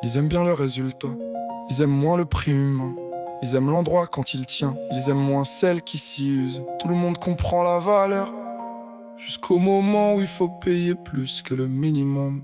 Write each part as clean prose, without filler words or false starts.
Ils aiment bien le résultat, ils aiment moins le prix humain. Ils aiment l'endroit quand il tient, ils aiment moins celle qui s'y use. Tout le monde comprend la valeur, jusqu'au moment où il faut payer plus que le minimum.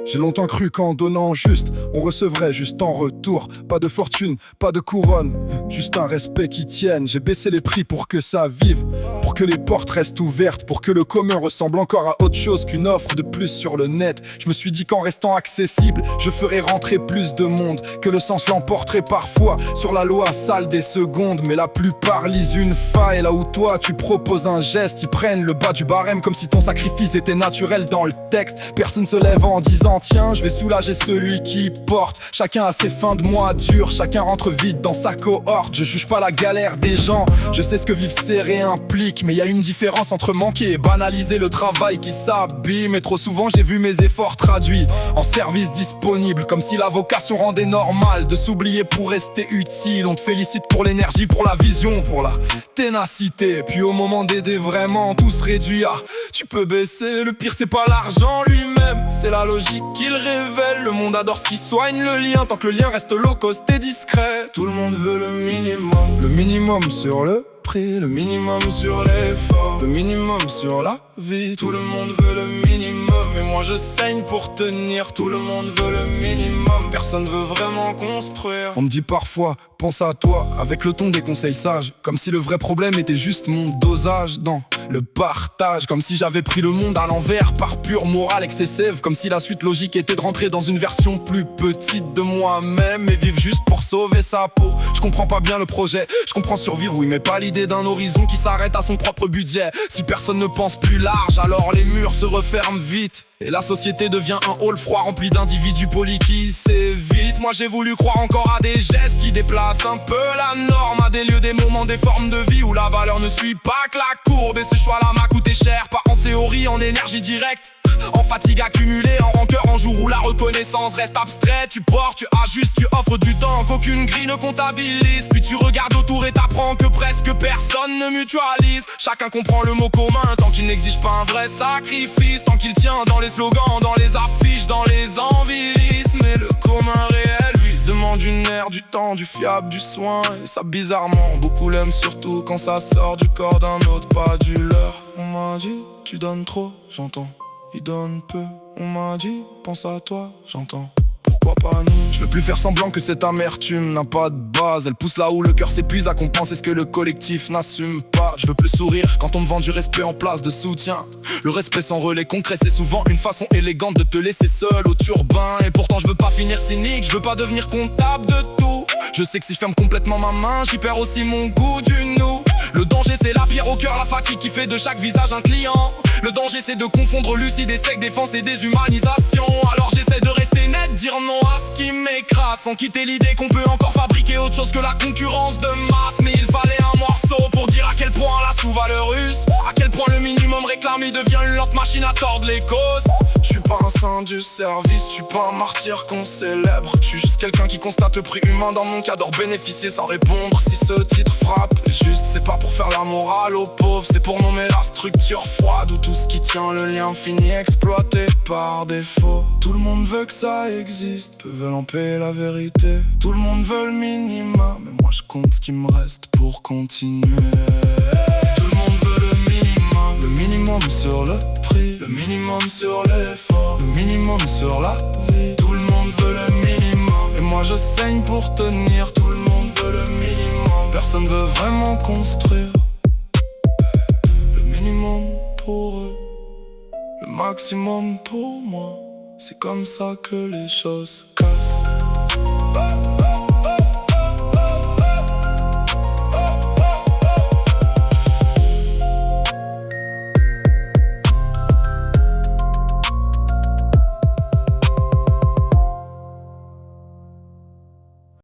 J'ai longtemps cru qu'en donnant juste, on recevrait juste en retour. Pas de fortune, pas de couronne, juste un respect qui tienne. J'ai baissé les prix pour que ça vive, pour que les portes restent ouvertes, pour que le commun ressemble encore à autre chose qu'une offre de plus sur le net. Je me suis dit qu'en restant accessible, je ferais rentrer plus de monde, que le sens l'emporterait parfois sur la loi sale des secondes. Mais la plupart lisent une faille, là où toi tu proposes un geste, ils prennent le bas du barème comme si ton sacrifice était naturel dans le texte. Personne se lève en disant tiens, je vais soulager celui qui porte. Chacun a ses fins de mois dures, chacun rentre vite dans sa cohorte. Je juge pas la galère des gens, je sais ce que vivre serré implique. Mais y a une différence entre manquer et banaliser le travail qui s'abîme. Et trop souvent j'ai vu mes efforts traduits en service disponible, comme si la vocation rendait normal de s'oublier pour rester utile. On te félicite pour l'énergie, pour la vision, pour la ténacité. Puis au moment d'aider vraiment, tout se réduit à tu peux baisser. Le pire c'est pas l'argent lui-même, c'est la logique qu'il révèle. Le monde adore ce qui soigne le lien, tant que le lien reste low cost et discret. Tout le monde veut le minimum sur le prix, le minimum sur l'effort, le minimum sur la vie. Tout le monde veut le minimum, et moi je saigne pour tenir. Tout le monde veut le minimum, personne veut vraiment construire. On me dit parfois, pense à toi, avec le ton des conseils sages, comme si le vrai problème était juste mon dosage dans le partage. Comme si j'avais pris le monde à l'envers par pure morale excessive. Comme si la suite logique était de rentrer dans une version plus petite de moi-même et vivre juste pour sauver sa peau. Je comprends pas bien le projet, je comprends survivre, oui, mais pas l'idée d'un horizon qui s'arrête à son propre budget. Si personne ne pense plus large, alors les murs se referment vite et la société devient un hall froid rempli d'individus polis qui s'évitent. Moi j'ai voulu croire encore à des gestes qui déplacent un peu la norme, à des lieux, des moments, des formes de vie où la valeur ne suit pas que la courbe. Et ce choix-là m'a coûté cher, pas en théorie, en énergie directe, en fatigue accumulée, en rancœur, en jour où la reconnaissance reste abstraite. Tu portes, tu ajustes, tu offres du temps qu'aucune grille ne comptabilise. Puis tu regardes autour et t'apprends que presque personne ne mutualise. Chacun comprend le mot commun tant qu'il n'exige pas un vrai sacrifice, tant qu'il tient dans les slogans, dans les affiches, dans les envies. Mais le commun réel, lui, demande une ère, du temps, du fiable, du soin. Et ça bizarrement, beaucoup l'aiment surtout quand ça sort du corps d'un autre, pas du leur. On m'a dit, tu donnes trop, j'entends. Il donne peu, on m'a dit, pense à toi, j'entends. Pourquoi pas nous? Je veux plus faire semblant que cette amertume n'a pas de base. Elle pousse là où le cœur s'épuise à compenser ce que le collectif n'assume pas. Je veux plus sourire quand on me vend du respect en place de soutien. Le respect sans relais concret, c'est souvent une façon élégante de te laisser seul au turbin. Et pourtant je veux pas finir cynique, je veux pas devenir comptable de tout. Je sais que si je ferme complètement ma main, j'y perds aussi mon goût du nous. Le danger c'est la pierre au cœur, la fatigue qui fait de chaque visage un client. Le danger c'est de confondre lucide et sec, défense et déshumanisation. Alors j'essaie de rester net, dire non à ce qui m'écrase, sans quitter l'idée qu'on peut encore fabriquer autre chose que la concurrence de masse. Mais il fallait un morceau pour dire à quel point la sous-valeur use, à quel point le minimum réclamé devient une lente machine à tordre les causes. Je suis pas un saint du service, je suis pas un martyr qu'on célèbre. Je suis juste quelqu'un qui constate le prix humain dans mon cas, adore bénéficier sans répondre si ce titre frappe. Juste c'est pas pour faire la morale aux pauvres, c'est pour nommer la structure froide où tout ce qui tient le lien finit exploité par défaut. Tout le monde veut que ça existe, peu veulent en payer la vérité. Tout le monde veut le minimum, mais moi je compte ce qui me reste pour continuer. Tout le monde veut le minimum sur le prix, le minimum sur l'effort, le minimum sur la vie. Tout le monde veut le minimum, et moi je saigne pour tenir. Tout le monde veut le minimum, personne veut vraiment construire. Le minimum pour eux, le maximum pour moi. C'est comme ça que les choses se cassent.